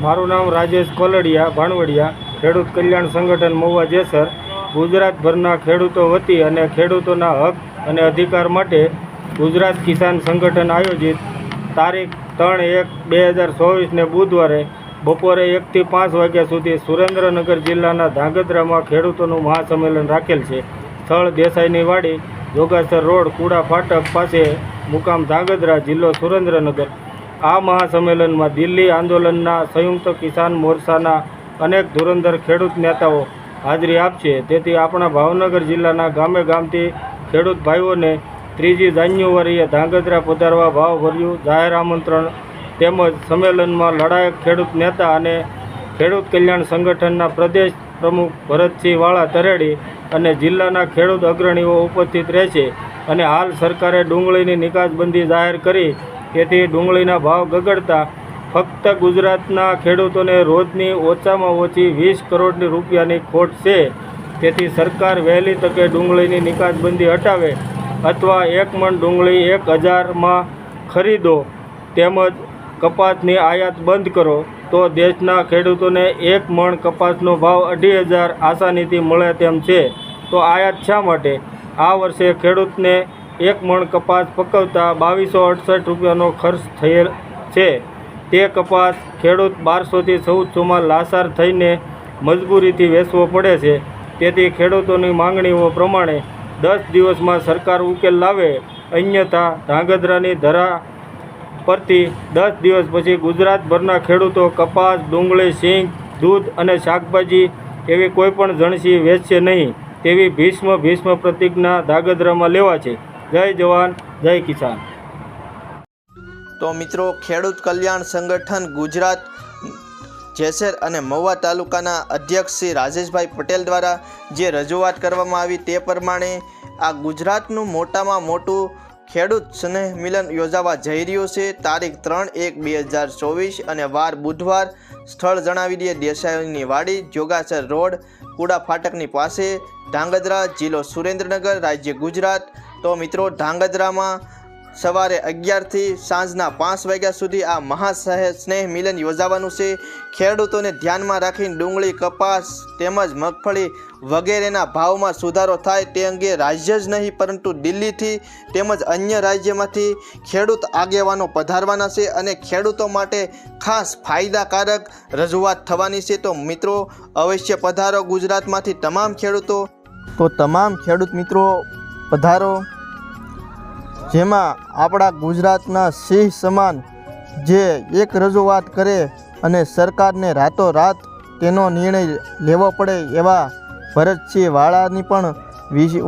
મારું નામ રાજેશ કોલડિયા ભાણવડિયા, ખેડૂત કલ્યાણ સંગઠન મહુવા જેસર, ગુજરાતભરના ખેડૂતો વતી અને ખેડૂતોના હક અને અધિકાર માટે ગુજરાત કિસાન સંગઠન આયોજિત તારીખ 3/1/2024ને બુધવારે બપોરે 1 થી 5 વાગ્યા સુધી સુરેન્દ્રનગર જિલ્લાના ધાંગધ્રામાં ખેડૂતોનું મહાસંમેલન રાખેલ છે. સ્થળ દેસાઈની વાડી, જોગાસર રોડ, કુડા ફાટક પાસે, મુકામ ધાંગધ્રા, જિલ્લો સુરેન્દ્રનગર. આ મહાસંમેલનમાં દિલ્હી આંદોલનના સંયુક્ત કિસાન મોરચાના અનેક ધુરંધર ખેડૂત નેતાઓ હાજરી આપશે. તેથી આપણા ભાવનગર જિલ્લાના ગામે ગામથી ખેડૂત ભાઈઓને 3 જાન્યુઆરીએ ધાંગધ્રા પધારવા ભાવભર્યું જાહેર આમંત્રણ. તેમજ સંમેલનમાં લડાયક ખેડૂત નેતા અને ખેડૂત કલ્યાણ સંગઠનના પ્રદેશ પ્રમુખ ભરતસિંહ વાળા તરેડી અને જિલ્લાના ખેડૂત અગ્રણીઓ ઉપસ્થિત રહેશે. અને હાલ સરકારે ડુંગળીની નિકાસબંધી જાહેર કરી, તેથી ડુંગળીના ભાવ ગગડતા ફક્ત ગુજરાતના ખેડૂતોને રોજની ઓછામાં ઓછી 20 કરોડ રૂપિયાની ખોટ છે. તેથી સરકાર વહેલી તકે ડુંગળીની નિકાસબંધી હટાવે અથવા 1 મણ ડુંગળી 1000માં ખરીદો તેમજ કપાસની આયાત બંધ કરો તો દેશના ખેડૂતોને 1 મણ કપાસનો ભાવ 2500 આસાનીથી મળે તેમ છે. તો આયાત શા માટે? આ વર્ષે ખેડૂતને 1 મણ કપાસ પકવતા 2268 રૂપિયાનો ખર્ચ થયેલ છે. તે કપાસ ખેડૂત 1200 થી 1400માં લાચાર થઈને મજબૂરીથી વેચવો પડે છે. તેથી ખેડૂતોની માંગણીઓ પ્રમાણે 10 દિવસમાં સરકાર ઉકેલ લાવે, અન્યથા ધાંગધ્રાની ધરા પરથી 10 દિવસ પછી ગુજરાતભરના ખેડૂતો કપાસ, ડુંગળી, સિંગ, દૂધ અને શાકભાજી એવી કોઈપણ જણસી વેચશે નહીં તેવી ભીષ્મ પ્રતિજ્ઞા ધાંગધ્રામાં લેવા છે. જય જવાન, જય કિસાન. તો મિત્રો, ખેડૂત કલ્યાણ સંગઠન ગુજરાત જેસર અને મહુવા તાલુકાના અધ્યક્ષ શ્રી રાજેશભાઈ પટેલ દ્વારા જે રજૂઆત કરવામાં આવી તે પ્રમાણે આ ગુજરાતનું મોટામાં મોટું ખેડૂત સ્નેહ મિલન યોજાવા જઈ રહ્યું છે. તારીખ 3/1/2024 અને વાર બુધવાર. સ્થળ જણાવી દઈએ, દેસાઈની વાડી, જોગાસર રોડ, કુડા ફાટકની પાસે, ધાંગધ્રા, જિલ્લો સુરેન્દ્રનગર, રાજ્ય ગુજરાત. તો મિત્રો, ધાંગધ્રામાં સવારે 11 થી સાંજના 5 વાગ્યા સુધી આ સ્નેહ મિલન યોજાવાનું છે. ખેડૂતોને ધ્યાનમાં રાખીને ડુંગળી, કપાસ તેમજ મગફળી વગેરેના ભાવમાં સુધારો થાય તે અંગે રાજ્ય જ નહીં પરંતુ દિલ્હીથી તેમજ અન્ય રાજ્યમાંથી ખેડૂત આગેવાનો પધારવાના છે અને ખેડૂતો માટે ખાસ ફાયદાકારક રજૂઆત થવાની છે. તો મિત્રો, અવશ્ય પધારો ગુજરાતમાંથી તમામ ખેડૂતો. તો તમામ ખેડૂત મિત્રો પધારો, જેમાં આપણા ગુજરાતના સિંહ સમાન જે એક રજૂઆત કરે અને સરકારને રાતોરાત તેનો નિર્ણય લેવો પડે એવા ભરતસિંહ વાળાની પણ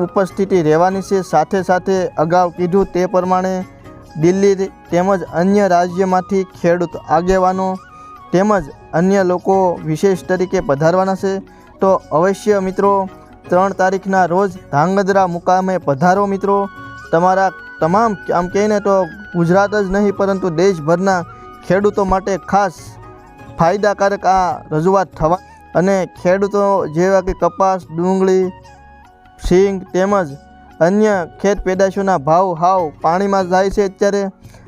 ઉપસ્થિતિ રહેવાની છે. સાથે સાથે અગાઉ કીધું તે પ્રમાણે દિલ્હી તેમજ અન્ય રાજ્યમાંથી ખેડૂત આગેવાનો તેમજ અન્ય લોકો વિશેષ તરીકે પધારવાના છે. તો અવશ્ય મિત્રો 3 તારીખના રોજ ધાંગધ્રા મુકામે પધારો. મિત્રો, તમારા તમામ આમ કહીને તો ગુજરાત જ નહીં પરંતુ દેશભરના ખેડૂતો માટે ખાસ ફાયદાકારક આ રજૂઆત થવા અને ખેડૂતો જેવા કે કપાસ, ડુંગળી, સિંગ તેમજ અન્ય ખેત પેદાશોના ભાવ પાણીમાં જાય છે અત્યારે.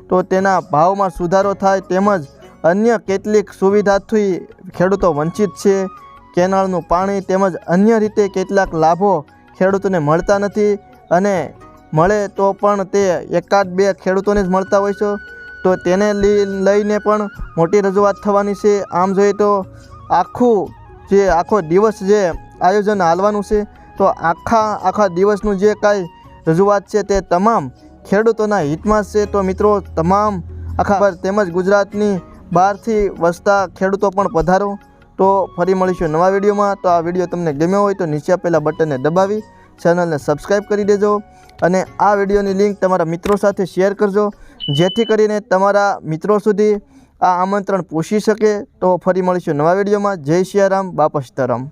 તો તેના ભાવમાં સુધારો થાય તેમજ અન્ય કેટલીક સુવિધાથી ખેડૂતો વંચિત છે. કેનાલનું પાણી તેમજ અન્ય રીતે કેટલાક લાભો ખેડૂતોને મળતા નથી અને મળે તો પણ તે 1-2 ખેડૂતોને જ મળતા હોય છે. તો તેને લઈને પણ મોટી રજૂઆત થવાની છે. આમ જોઈએ તો આખો દિવસ જે આયોજન હાલવાનું છે, તો આખા દિવસનું જે કાંઈ રજૂઆત છે તે તમામ ખેડૂતોના હિતમાં છે. તો મિત્રો, તમામ આખા તેમજ ગુજરાતની બહારથી વસતા ખેડૂતો પણ પધારો. તો ફરી મળીશું નવા વિડીયોમાં. તો આ વિડીયો તમને ગમ્યો હોય તો નીચે આપેલા બટનને દબાવી ચેનલને સબસ્ક્રાઈબ કરી દેજો અને આ વિડીયોની લિંક તમારા મિત્રો સાથે શેર કરજો, જેથી કરીને તમારા મિત્રો સુધી આ આમંત્રણ પહોંચી શકે. તો ફરી મળીશું નવા વિડીયોમાં. જય સિયારામ, બાપા સીતારામ.